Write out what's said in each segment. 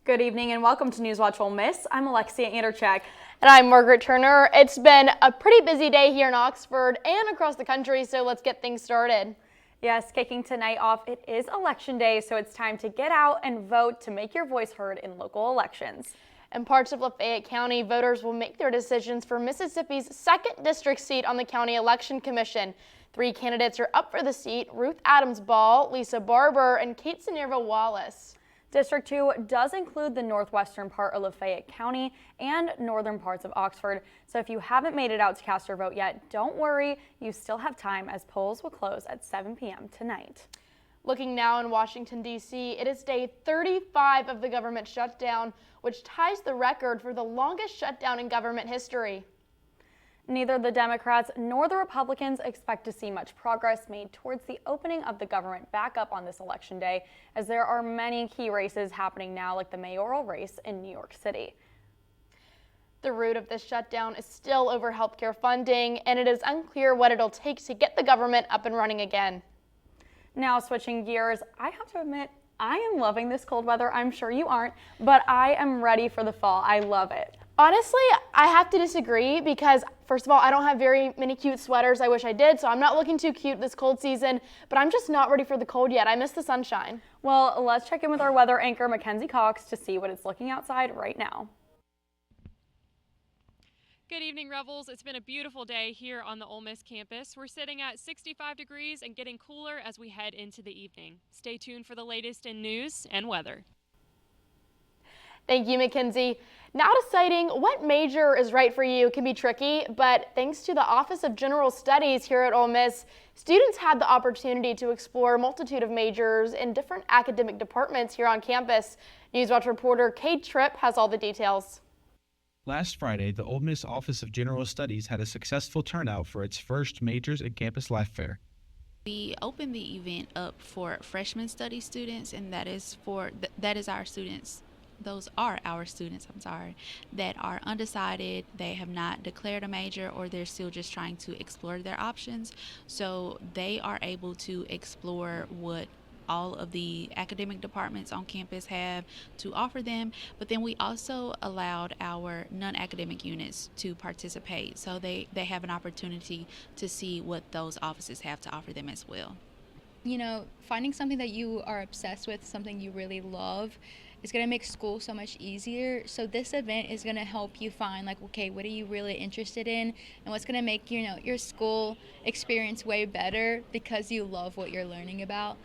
Good evening and welcome to Newswatch Ole Miss. I'm Alexia Anderchak. And I'm Margaret Turner. It's been a pretty busy day here in Oxford and across the country, so let's get things started. Yes, kicking tonight off, it is election day, so it's time to get out and vote to make your voice heard in local elections. In parts of Lafayette County, voters will make their decisions for Mississippi's 2nd district seat on the County Election Commission. 3 candidates are up for the seat: Ruth Adams Ball, Lisa Barber, and Kate Sonerva Wallace. District 2 does include the northwestern part of Lafayette County and northern parts of Oxford. So if you haven't made it out to cast your vote yet, don't worry, you still have time as polls will close at 7 p.m. tonight. Looking now in Washington, D.C., it is day 35 of the government shutdown, which ties the record for the longest shutdown in government history. Neither the Democrats nor the Republicans expect to see much progress made towards the opening of the government back up on this election day, as there are many key races happening now, like the mayoral race in New York City. The root of this shutdown is still over healthcare funding, and it is unclear what it'll take to get the government up and running again. Now, switching gears, I have to admit, I am loving this cold weather. I'm sure you aren't, but I am ready for the fall. I love it. Honestly, I have to disagree because, first of all, I don't have very many cute sweaters. I wish I did, so I'm not looking too cute this cold season, but I'm just not ready for the cold yet. I miss the sunshine. Well, let's check in with our weather anchor, Mackenzie Cox, to see what it's looking outside right now. Good evening, Rebels. It's been a beautiful day here on the Ole Miss campus. We're sitting at 65 degrees and getting cooler as we head into the evening. Stay tuned for the latest in news and weather. Thank you, Mackenzie. Now deciding what major is right for you can be tricky, but thanks to the Office of General Studies here at Ole Miss, students had the opportunity to explore a multitude of majors in different academic departments here on campus. Newswatch reporter Kate Tripp has all the details. Last Friday, the Ole Miss Office of General Studies had a successful turnout for its first Majors and Campus Life Fair. We opened the event up for freshman study students, and that is our students. Those are our students, that are undecided. They have not declared a major, or they're still just trying to explore their options. So they are able to explore what all of the academic departments on campus have to offer them, but then we also allowed our non-academic units to participate, so they have an opportunity to see what those offices have to offer them as well. You know, finding something that you are obsessed with, something you really love, is going to make school so much easier. So this event is going to help you find, like, okay, what are you really interested in, and what's going to make, your school experience way better because you love what you're learning about.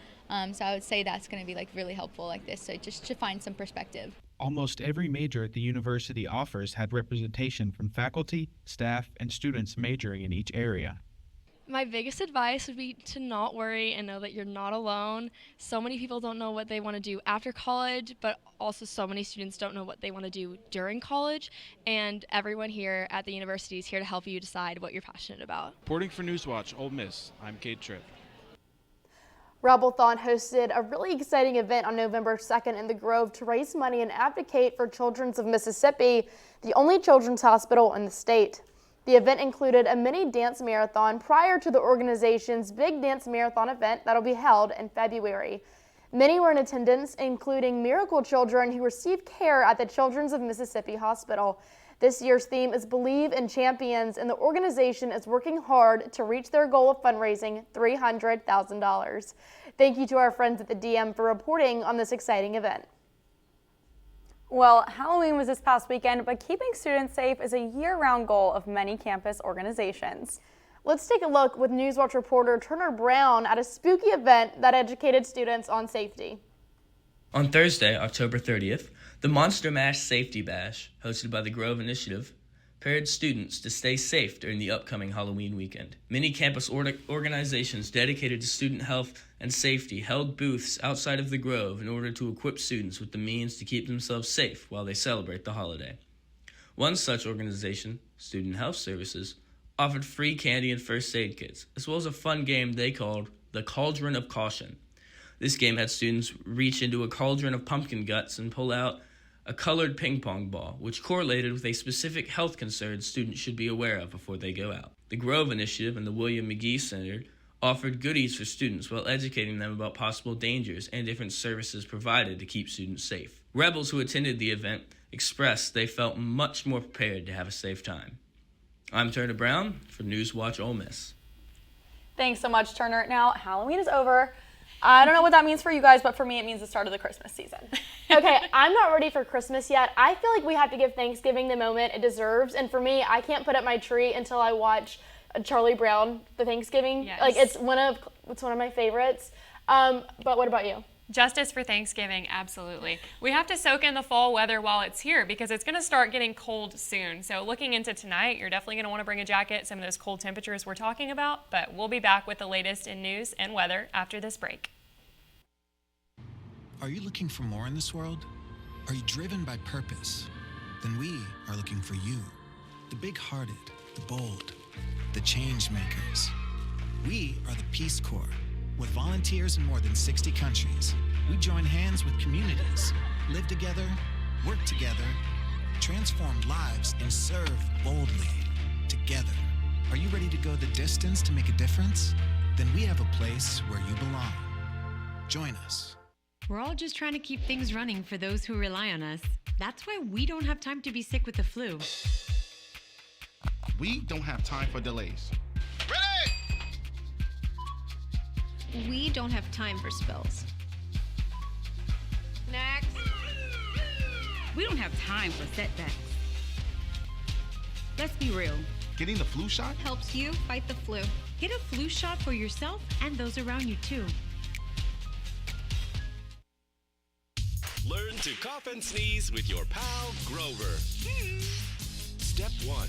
So I would say that's going to be really helpful like this, so just to find some perspective. Almost every major at the university offers had representation from faculty, staff, and students majoring in each area. My biggest advice would be to not worry and know that you're not alone. So many people don't know what they want to do after college, but also so many students don't know what they want to do during college, and everyone here at the university is here to help you decide what you're passionate about. Reporting for Newswatch Ole Miss, I'm Kate Tripp. Rebelthon hosted a really exciting event on November 2nd in the Grove to raise money and advocate for Children's of Mississippi, the only children's hospital in the state. The event included a mini dance marathon prior to the organization's big dance marathon event that'll be held in February. Many were in attendance, including miracle children who receive care at the Children's of Mississippi Hospital. This year's theme is Believe in Champions, and the organization is working hard to reach their goal of fundraising $300,000. Thank you to our friends at the DM for reporting on this exciting event. Well, Halloween was this past weekend, but keeping students safe is a year-round goal of many campus organizations. Let's take a look with Newswatch reporter Turner Brown at a spooky event that educated students on safety. On Thursday, October 30th, the Monster Mash Safety Bash, hosted by the Grove Initiative, prepared students to stay safe during the upcoming Halloween weekend. Many campus organizations dedicated to student health and safety held booths outside of the Grove in order to equip students with the means to keep themselves safe while they celebrate the holiday. One such organization, Student Health Services, offered free candy and first aid kits, as well as a fun game they called the Cauldron of Caution. This game had students reach into a cauldron of pumpkin guts and pull out a colored ping pong ball, which correlated with a specific health concern students should be aware of before they go out. The Grove Initiative and the William McGee Center offered goodies for students while educating them about possible dangers and different services provided to keep students safe. Rebels who attended the event expressed they felt much more prepared to have a safe time. I'm Turner Brown for Newswatch Ole Miss. Thanks so much, Turner. Now, Halloween is over. I don't know what that means for you guys, but for me, it means the start of the Christmas season. Okay, I'm not ready for Christmas yet. I feel like we have to give Thanksgiving the moment it deserves. And for me, I can't put up my tree until I watch Charlie Brown, the Thanksgiving. Yes. Like, it's one of my favorites. But what about you? Justice for Thanksgiving, absolutely. We have to soak in the fall weather while it's here because it's going to start getting cold soon. So looking into tonight, you're definitely going to want to bring a jacket, some of those cold temperatures we're talking about, but we'll be back with the latest in news and weather after this break. Are you looking for more in this world? Are you driven by purpose? Then we are looking for you, the big-hearted, the bold, the change makers. We are the Peace Corps. With volunteers in more than 60 countries, we join hands with communities, live together, work together, transform lives, and serve boldly together. Are you ready to go the distance to make a difference? Then we have a place where you belong. Join us. We're all just trying to keep things running for those who rely on us. That's why we don't have time to be sick with the flu. We don't have time for delays. We don't have time for spills. Next. We don't have time for setbacks. Let's be real. Getting the flu shot Helps you fight the flu. Get a flu shot for yourself and those around you too. Learn to cough and sneeze with your pal Grover. Step 1.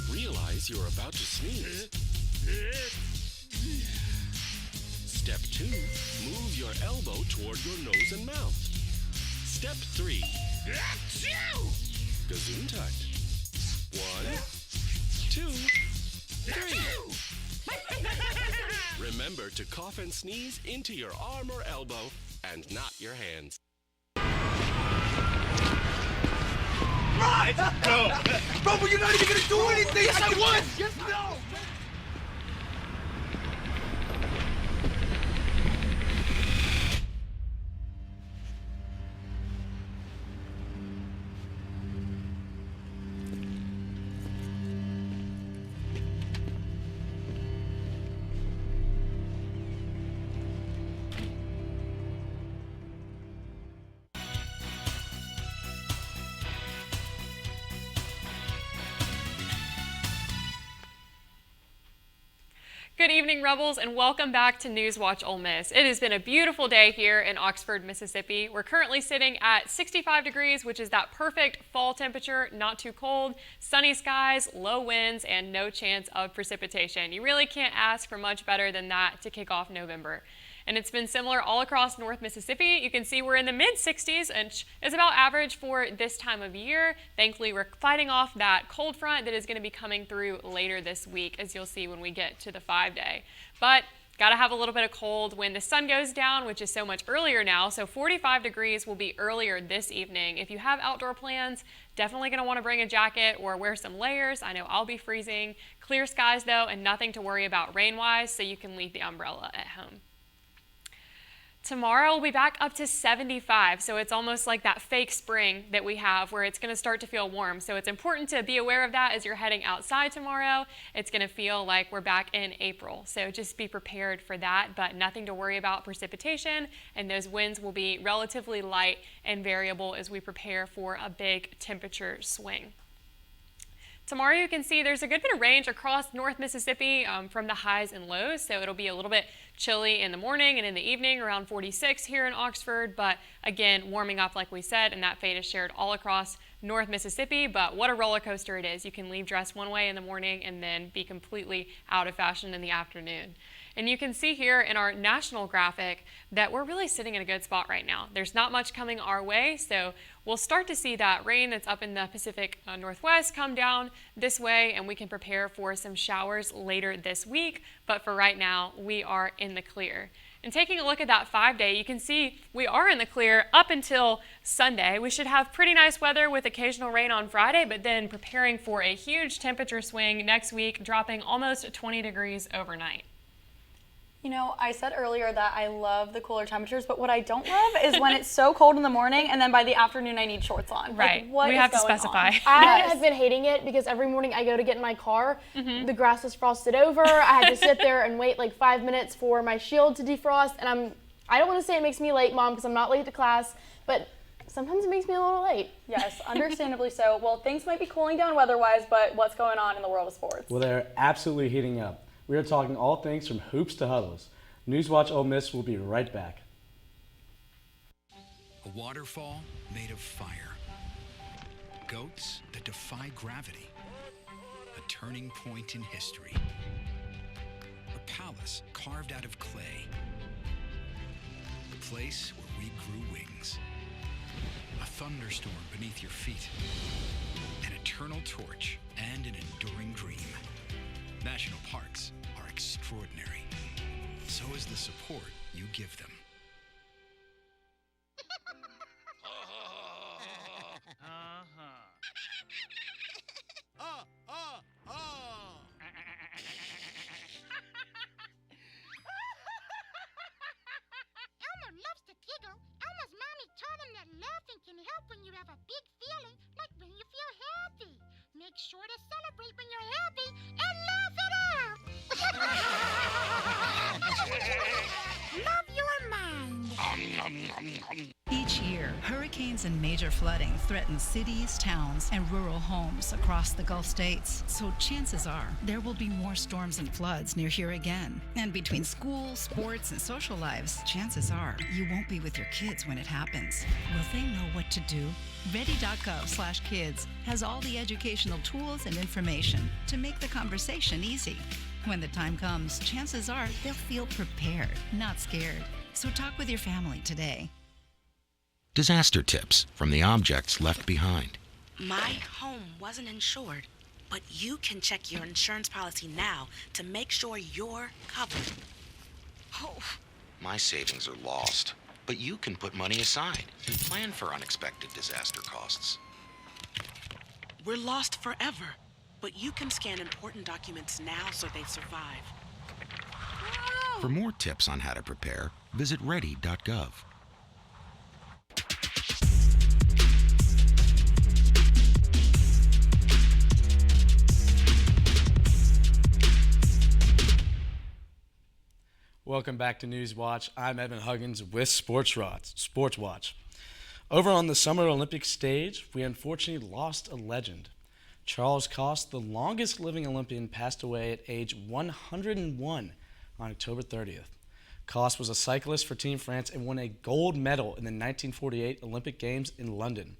Realize you're about to sneeze. Step 2. Move your elbow toward your nose and mouth. Step 3. Gesundheit. 1, 2, 3. Remember to cough and sneeze into your arm or elbow and not your hands. Right! No! Bro, but you're not even gonna do anything! Yes, I was! Yes, no! Good evening, Rebels, and welcome back to Newswatch Ole Miss. It has been a beautiful day here in Oxford, Mississippi. We're currently sitting at 65 degrees, which is that perfect fall temperature, not too cold, sunny skies, low winds, and no chance of precipitation. You really can't ask for much better than that to kick off November. And it's been similar all across North Mississippi. You can see we're in the mid-60s, which is about average for this time of year. Thankfully, we're fighting off that cold front that is going to be coming through later this week, as you'll see when we get to the 5-day. But got to have a little bit of cold when the sun goes down, which is so much earlier now. So 45 degrees will be earlier this evening. If you have outdoor plans, definitely going to want to bring a jacket or wear some layers. I know I'll be freezing. Clear skies, though, and nothing to worry about rain-wise, so you can leave the umbrella at home. Tomorrow we'll be back up to 75, so it's almost like that fake spring that we have where it's going to start to feel warm. So it's important to be aware of that as you're heading outside tomorrow. It's going to feel like we're back in April, so just be prepared for that, but nothing to worry about precipitation, and those winds will be relatively light and variable as we prepare for a big temperature swing. Tomorrow you can see there's a good bit of range across North Mississippi from the highs and lows, so it'll be a little bit chilly in the morning and in the evening, around 46 here in Oxford, but again, warming up like we said, and that fate is shared all across North Mississippi, but what a roller coaster it is. You can leave dressed one way in the morning and then be completely out of fashion in the afternoon. And you can see here in our national graphic that we're really sitting in a good spot right now. There's not much coming our way, so we'll start to see that rain that's up in the Pacific Northwest come down this way, and we can prepare for some showers later this week. But for right now, we are in the clear. And taking a look at that 5-day, you can see we are in the clear up until Sunday. We should have pretty nice weather with occasional rain on Friday, but then preparing for a huge temperature swing next week, dropping almost 20 degrees overnight. You know, I said earlier that I love the cooler temperatures, but what I don't love is when it's so cold in the morning and then by the afternoon I need shorts on. Right. Like, what We is have to going specify. on? I Yes. have been hating it because every morning I go to get in my car, the grass is frosted over. I had to sit there and wait like 5 minutes for my shield to defrost, and I don't want to say it makes me late, Mom, because I'm not late to class, but sometimes it makes me a little late. Yes, understandably so. Well, things might be cooling down weather-wise, but what's going on in the world of sports? Well, they're absolutely heating up. We are talking all things from hoops to huddles. Newswatch Ole Miss will be right back. A waterfall made of fire. Goats that defy gravity. A turning point in history. A palace carved out of clay. A place where we grew wings. A thunderstorm beneath your feet. An eternal torch and an enduring dream. National parks are extraordinary. So is the support you give them. Elmer loves to giggle. Elmer's mommy taught him that laughing can help when you have a big feeling, like when you feel happy. Make sure to celebrate when you're happy and laugh it out. Love your mind. Each year, hurricanes and major flooding threaten cities, towns, and rural homes across the Gulf states. So chances are there will be more storms and floods near here again. And between school, sports, and social lives, chances are you won't be with your kids when it happens. Will they know what to do? Ready.gov/kids has all the educational tools and information to make the conversation easy. When the time comes, chances are they'll feel prepared, not scared. So talk with your family today. Disaster tips from the objects left behind. My home wasn't insured, but you can check your insurance policy now to make sure you're covered. Oh. My savings are lost, but you can put money aside and plan for unexpected disaster costs. We're lost forever, but you can scan important documents now so they survive. For more tips on how to prepare, visit ready.gov. Welcome back to Newswatch. I'm Evan Huggins with Sports Watch. Over on the Summer Olympic stage, we unfortunately lost a legend. Charles Coste, the longest living Olympian, passed away at age 101 on October 30th. Coste was a cyclist for Team France and won a gold medal in the 1948 Olympic Games in London.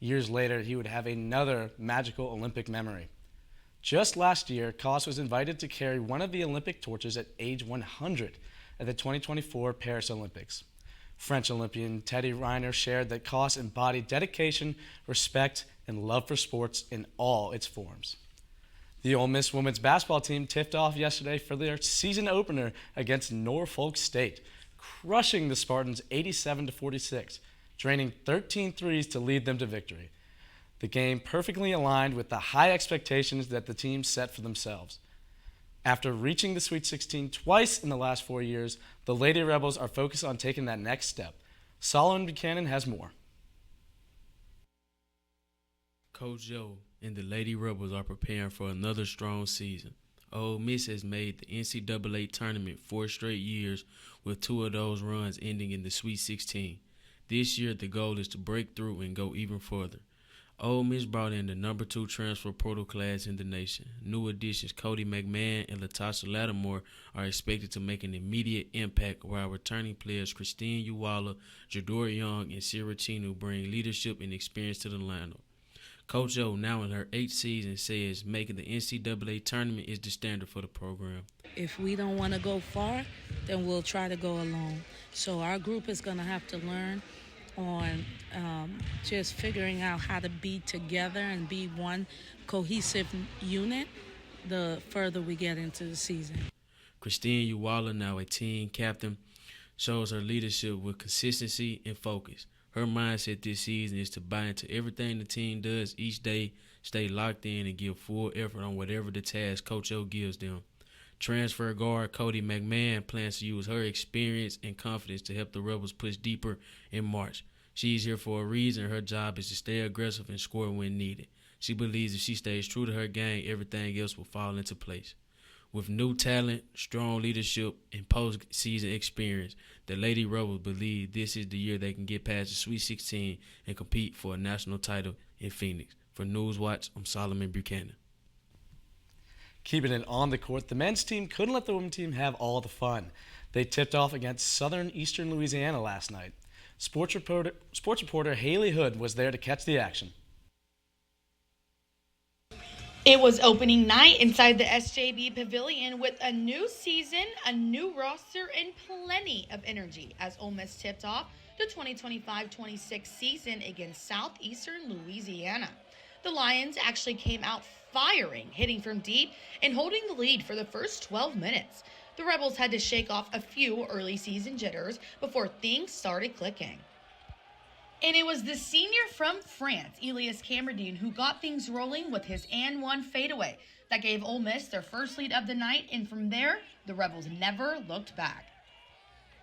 Years later, he would have another magical Olympic memory. Just last year, Coste was invited to carry one of the Olympic torches at age 100 at the 2024 Paris Olympics. French Olympian Teddy Riner shared that Coste embodied dedication, respect, and love for sports in all its forms. The Ole Miss women's basketball team tipped off yesterday for their season opener against Norfolk State, crushing the Spartans 87-46, draining 13 threes to lead them to victory. The game perfectly aligned with the high expectations that the team set for themselves. After reaching the Sweet 16 twice in the last 4 years, the Lady Rebels are focused on taking that next step. Solomon Buchanan has more. Coach Joe and the Lady Rebels are preparing for another strong season. Ole Miss has made the NCAA tournament 4 straight years, with 2 of those runs ending in the Sweet 16. This year, the goal is to break through and go even further. Ole Miss brought in the number 2 transfer portal class in the nation. New additions Cody McMahon and Latasha Lattimore are expected to make an immediate impact, while returning players Christine Uwala, Jador Young, and Sierra Chinu bring leadership and experience to the lineup. Coach O, now in her 8th season, says making the NCAA tournament is the standard for the program. If we don't want to go far, then we'll try to go alone. So our group is going to have to learn on just figuring out how to be together and be one cohesive unit the further we get into the season. Christine Uwala, now a team captain, shows her leadership with consistency and focus. Her mindset this season is to buy into everything the team does each day, stay locked in, and give full effort on whatever the task Coach O gives them. Transfer guard Cody McMahon plans to use her experience and confidence to help the Rebels push deeper in March. She's here for a reason. Her job is to stay aggressive and score when needed. She believes if she stays true to her game, everything else will fall into place. With new talent, strong leadership, and postseason experience, the Lady Rebels believe this is the year they can get past the Sweet 16 and compete for a national title in Phoenix. For Newswatch, I'm Solomon Buchanan. Keeping it on the court, the men's team couldn't let the women's team have all the fun. They tipped off against Southern Eastern Louisiana last night. Sports reporter Haley Hood was there to catch the action. It was opening night inside the SJB Pavilion with a new season, a new roster, and plenty of energy as Ole Miss tipped off the 2025-26 season against Southeastern Louisiana. The Lions actually came out firing, hitting from deep and holding the lead for the first 12 minutes. The Rebels had to shake off a few early season jitters before things started clicking. And it was the senior from France, Elias Camerdine, who got things rolling with his and one fadeaway that gave Ole Miss their first lead of the night, and from there, the Rebels never looked back.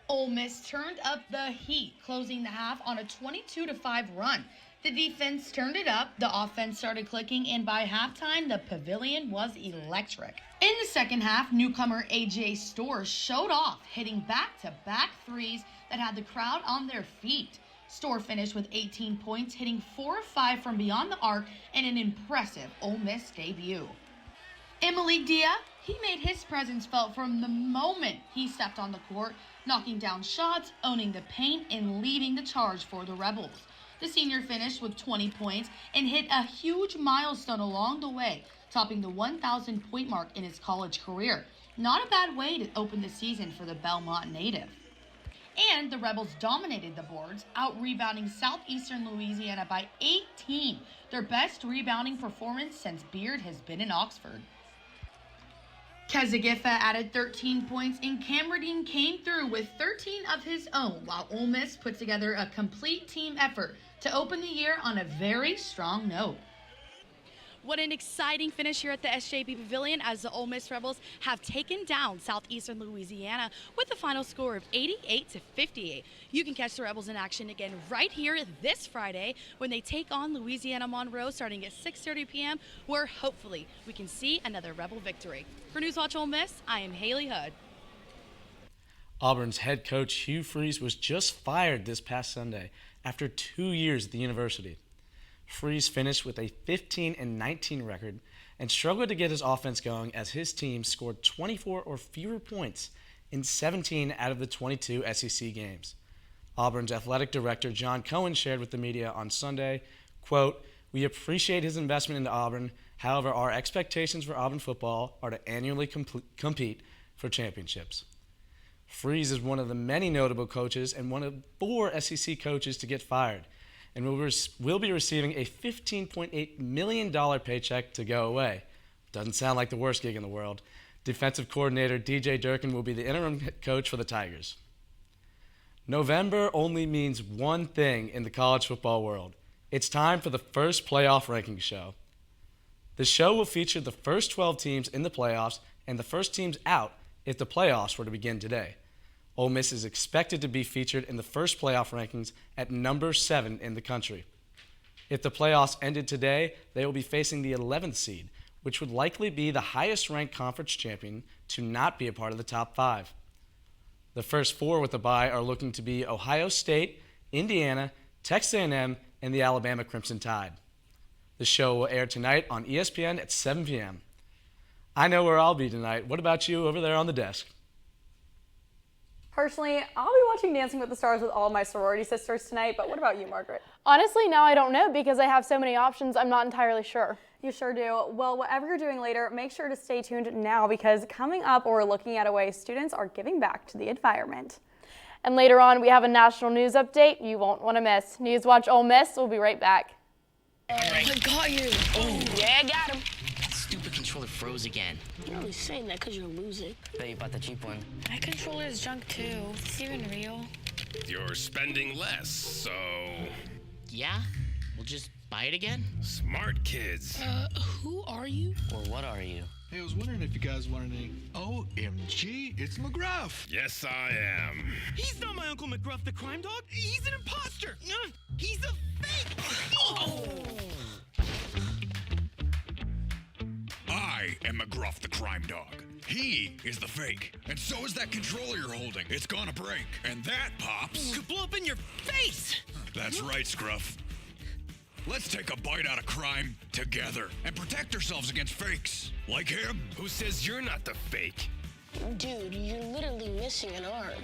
Ole Miss turned up the heat, closing the half on a 22-5 run. The defense turned it up, the offense started clicking, and by halftime, the pavilion was electric. In the second half, newcomer AJ Storrs showed off, hitting back-to-back threes that had the crowd on their feet. Storr finished with 18 points, hitting 4 of 5 from beyond the arc in an impressive Ole Miss debut. And Malik Dia, he made his presence felt from the moment he stepped on the court, knocking down shots, owning the paint, and leading the charge for the Rebels. The senior finished with 20 points and hit a huge milestone along the way, topping the 1,000-point mark in his college career. Not a bad way to open the season for the Belmont native. And the Rebels dominated the boards, out-rebounding Southeastern Louisiana by 18, their best rebounding performance since Beard has been in Oxford. Kezigifa added 13 points, and Camerdine came through with 13 of his own, while Ole Miss put together a complete team effort to open the year on a very strong note. What an exciting finish here at the SJB Pavilion as the Ole Miss Rebels have taken down Southeastern Louisiana with a final score of 88-58. You can catch the Rebels in action again right here this Friday when they take on Louisiana Monroe starting at 6:30 p.m. where hopefully we can see another Rebel victory. For Newswatch Ole Miss, I am Haley Hood. Auburn's head coach Hugh Freeze was just fired this past Sunday after 2 years at the university. Freeze finished with a 15-19 record and struggled to get his offense going as his team scored 24 or fewer points in 17 out of the 22 SEC games. Auburn's athletic director John Cohen shared with the media on Sunday, quote, "We appreciate his investment into Auburn. However, our expectations for Auburn football are to annually compete for championships." Freeze is one of the many notable coaches and one of 4 SEC coaches to get fired, and will be receiving a $15.8 million paycheck to go away. Doesn't sound like the worst gig in the world. Defensive coordinator DJ Durkin will be the interim coach for the Tigers. November only means one thing in the college football world. It's time for the first playoff ranking show. The show will feature the first 12 teams in the playoffs and the first teams out if the playoffs were to begin today. Ole Miss is expected to be featured in the first playoff rankings at number 7 in the country. If the playoffs ended today, they will be facing the 11th seed, which would likely be the highest-ranked conference champion to not be a part of the top 5. The first 4 with a bye are looking to be Ohio State, Indiana, Texas A&M, and the Alabama Crimson Tide. The show will air tonight on ESPN at 7 p.m. I know where I'll be tonight. What about you over there on the desk? Personally, I'll be watching Dancing with the Stars with all of my sorority sisters tonight, but what about you, Margaret? Honestly, now I don't know because I have so many options, I'm not entirely sure. You sure do. Well, whatever you're doing later, make sure to stay tuned now because coming up, we're looking at a way students are giving back to the environment. And later on, we have a national news update you won't want to miss. Newswatch Ole Miss will be right back. I got you. Oh, Yeah, I got him. that stupid controller froze again. You're only saying that because you're losing. Bet you bought the cheap one. My controller is junk too. Is this even real? You're spending less, so... Yeah? Well, just Buy it again? Smart kids. Who are you? Or what are you? Hey, I was wondering if you guys wanted any. OMG, it's McGruff. Yes, I am. He's not my Uncle McGruff, the crime dog. He's an imposter. He's a fake. Oh. I am McGruff, the crime dog. He is the fake. And so is that controller you're holding. It's gonna break. And that, Pops, Could blow up in your face. that's right, Scruff. Let's take a bite out of crime together and protect ourselves against fakes. Like him. Who says you're not the fake? Dude, you're literally missing an arm.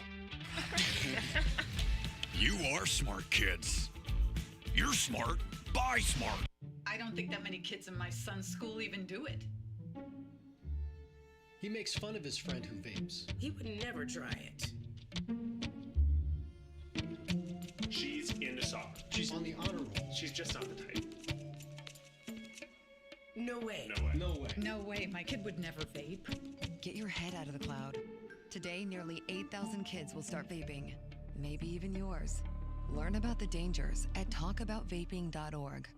You are smart kids. You're smart. Buy smart. I don't think that many kids in my son's school even do it. He makes fun of his friend who vapes. He would never try it. She's into soccer. She's on the honor roll. She's just not the type. No way. No way. No way. No way, my kid would never vape. Get your head out of the cloud. Today, nearly 8,000 kids will start vaping. Maybe even yours. Learn about the dangers at talkaboutvaping.org.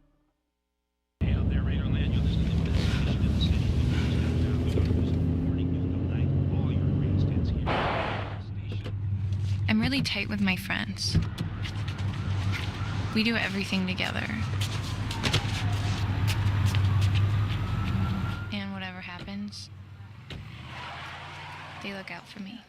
Hey, out there, radar land, you're listening to this station in the city. Morning, noon, night, all your radio stands here. Station. I'm really tight with my friends. We do everything together. And whatever happens, they look out for me.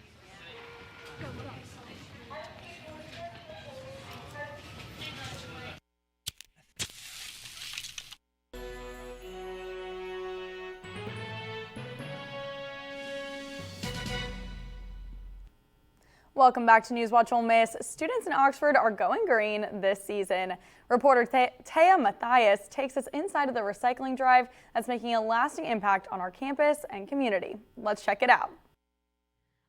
Welcome back to Newswatch Ole Miss. Students in Oxford are going green this season. Reporter Taya Mathias takes us inside of the recycling drive that's making a lasting impact on our campus and community. Let's check it out.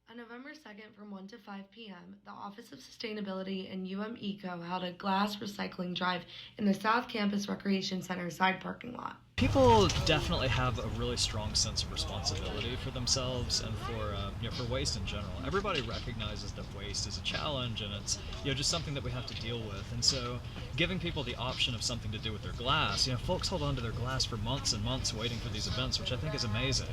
On November 2nd from 1 to 5 p.m., the Office of Sustainability and Eco held a glass recycling drive in the South Campus Recreation Center side parking lot. People definitely have a really strong sense of responsibility for themselves and for waste in general. Everybody recognizes that waste is a challenge and it's just something that we have to deal with. And so giving people the option of something to do with their glass, folks hold on to their glass for months and months waiting for these events, which I think is amazing.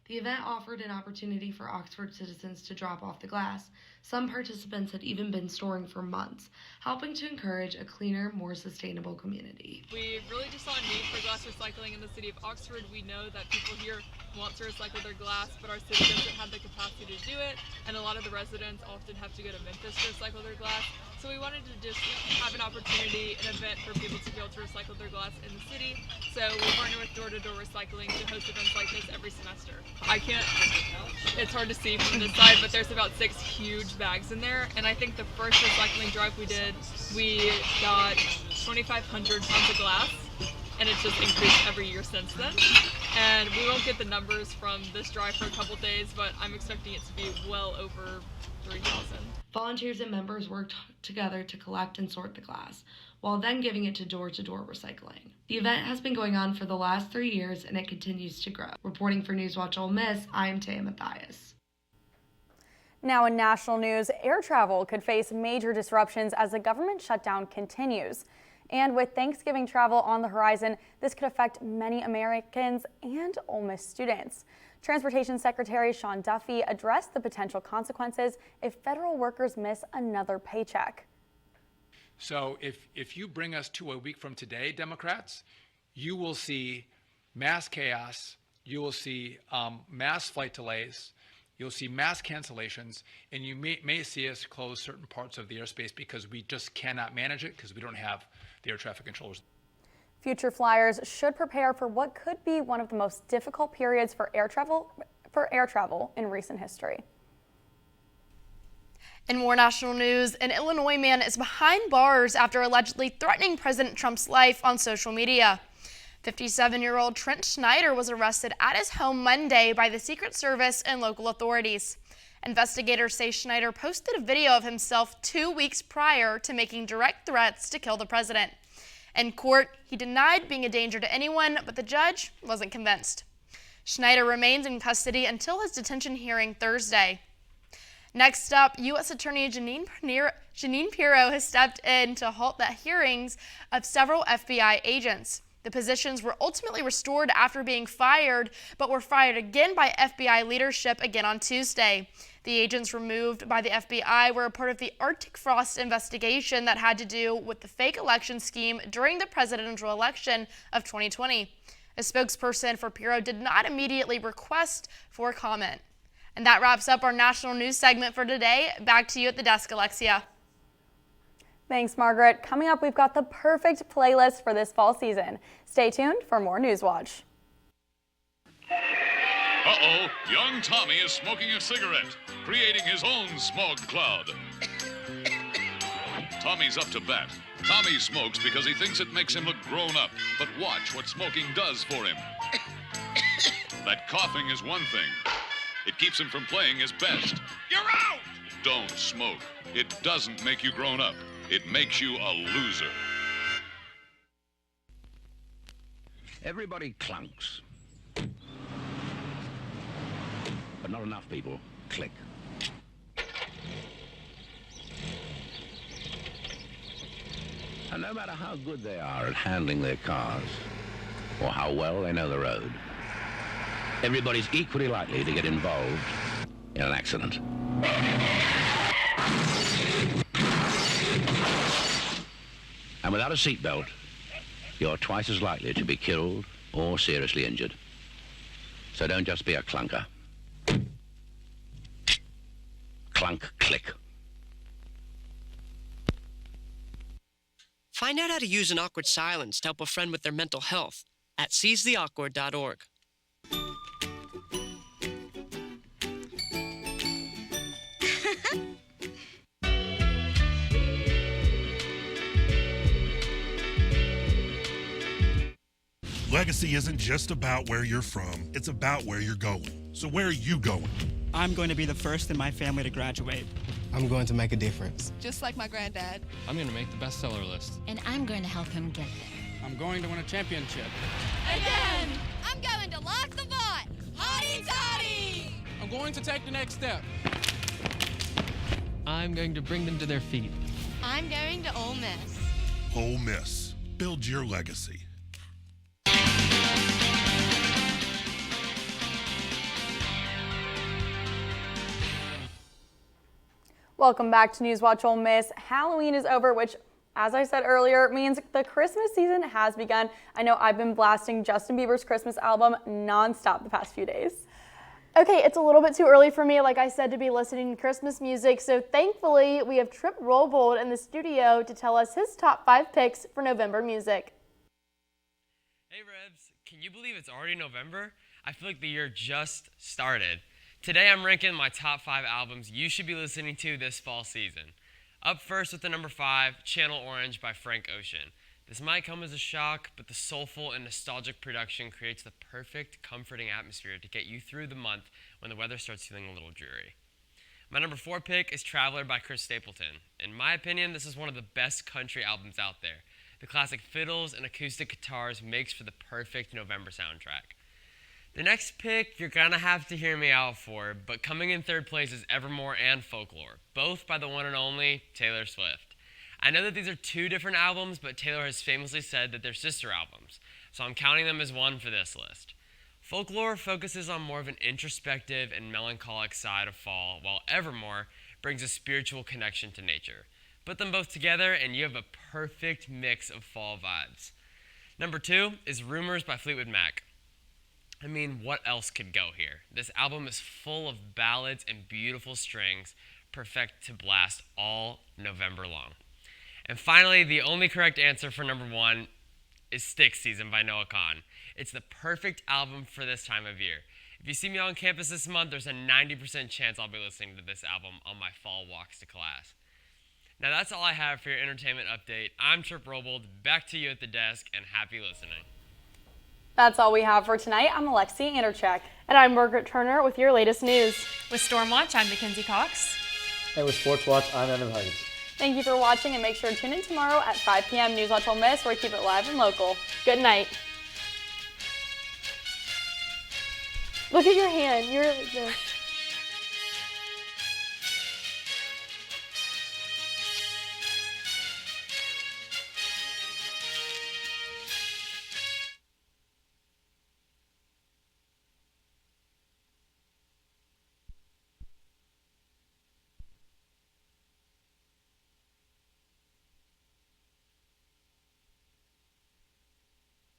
The event offered an opportunity for Oxford citizens to drop off the glass. Some participants had even been storing for months, helping to encourage a cleaner, more sustainable community. We really just saw a need for glass recycling in the city of Oxford. We know that people here want to recycle their glass, but our city doesn't have the capacity to do it, and a lot of the residents often have to go to Memphis to recycle their glass. So we wanted to just have an opportunity, an event for people to be able to recycle their glass in the city. So we partner with Door-to-Door Recycling to host events like this every semester. It's hard to see from this side, but there's about 6 huge bags in there. And I think the first recycling drive we did, we got 2,500 tons of glass, and it's just increased every year since then. And we won't get the numbers from this drive for a couple days, but I'm expecting it to be well over 3,000. Volunteers and members worked together to collect and sort the glass, while then giving it to Door-to-Door Recycling. The event has been going on for the last 3 years, and it continues to grow. Reporting for Newswatch Ole Miss, I am Taya Mathias. Now in national news, air travel could face major disruptions as the government shutdown continues. And with Thanksgiving travel on the horizon, this could affect many Americans and Ole Miss students. Transportation Secretary Sean Duffy addressed the potential consequences if federal workers miss another paycheck. So if you bring us to a week from today, Democrats, you will see mass chaos, you will see mass flight delays, you'll see mass cancellations, and you may see us close certain parts of the airspace because we just cannot manage it because we don't have the air traffic controllers. Future flyers should prepare for what could be one of the most difficult periods for air travel in recent history. In more national news, an Illinois man is behind bars after allegedly threatening President Trump's life on social media. 57-year-old Trent Schneider was arrested at his home Monday by the Secret Service and local authorities. Investigators say Schneider posted a video of himself 2 weeks prior to making direct threats to kill the president. In court, he denied being a danger to anyone, but the judge wasn't convinced. Schneider remains in custody until his detention hearing Thursday. Next up, U.S. Attorney Janine Pirro has stepped in to halt the hearings of several FBI agents. The positions were ultimately restored after being fired, but were fired again by FBI leadership again on Tuesday. The agents removed by the FBI were a part of the Arctic Frost investigation that had to do with the fake election scheme during the presidential election of 2020. A spokesperson for Pirro did not immediately request for comment. And that wraps up our national news segment for today. Back to you at the desk, Alexia. Thanks, Margaret. Coming up, we've got the perfect playlist for this fall season. Stay tuned for more Newswatch. Uh-oh, young Tommy is smoking a cigarette, creating his own smog cloud. Tommy's up to bat. Tommy smokes because he thinks it makes him look grown up, but watch what smoking does for him. That coughing is one thing. It keeps him from playing his best. You're out! Don't smoke. It doesn't make you grown up. It makes you a loser. Everybody clunks. But not enough people click. And no matter how good they are at handling their cars, or how well they know the road, everybody's equally likely to get involved in an accident. And without a seatbelt, you're twice as likely to be killed or seriously injured. So don't just be a clunker. Clunk, click. Find out how to use an awkward silence to help a friend with their mental health at seizetheawkward.org. Legacy isn't just about where you're from, it's about where you're going. So where are you going? I'm going to be the first in my family to graduate. I'm going to make a difference. Just like my granddad. I'm going to make the bestseller list. And I'm going to help him get there. I'm going to win a championship. Again! I'm going to lock the vault! Hotty toddy! I'm going to take the next step. I'm going to bring them to their feet. I'm going to Ole Miss. Ole Miss. Build your legacy. Welcome back to Newswatch Ole Miss. Halloween is over, which, as I said earlier, means the Christmas season has begun. I know I've been blasting Justin Bieber's Christmas album nonstop the past few days. Okay, it's a little bit too early for me, like I said, to be listening to Christmas music, so thankfully we have Trip Rollbold in the studio to tell us his top 5 picks for November music. Hey Rebs, can you believe it's already November? I feel like the year just started. Today I'm ranking my top 5 albums you should be listening to this fall season. Up first with the number 5, Channel Orange by Frank Ocean. This might come as a shock, but the soulful and nostalgic production creates the perfect, comforting atmosphere to get you through the month when the weather starts feeling a little dreary. My number 4 pick is Traveler by Chris Stapleton. In my opinion, this is one of the best country albums out there. The classic fiddles and acoustic guitars makes for the perfect November soundtrack. The next pick you're gonna have to hear me out for, but coming in third place is Evermore and Folklore, both by the one and only Taylor Swift. I know that these are 2 different albums, but Taylor has famously said that they're sister albums, so I'm counting them as one for this list. Folklore focuses on more of an introspective and melancholic side of fall, while Evermore brings a spiritual connection to nature. Put them both together and you have a perfect mix of fall vibes. Number 2 is Rumors by Fleetwood Mac. I mean, what else could go here? This album is full of ballads and beautiful strings, perfect to blast all November long. And finally, the only correct answer for number 1 is Stick Season by Noah Kahan. It's the perfect album for this time of year. If you see me on campus this month, there's a 90% chance I'll be listening to this album on my fall walks to class. Now that's all I have for your entertainment update. I'm Trip Rollbold, back to you at the desk, and happy listening. That's all we have for tonight. I'm Alexia Anderchek. And I'm Margaret Turner with your latest news. With Stormwatch, I'm Mackenzie Cox. And with Sports Watch, I'm Evan Huggins. Thank you for watching, and make sure to tune in tomorrow at 5 p.m. Newswatch Ole Miss, where we keep it live and local. Good night. Look at your hand. You're the...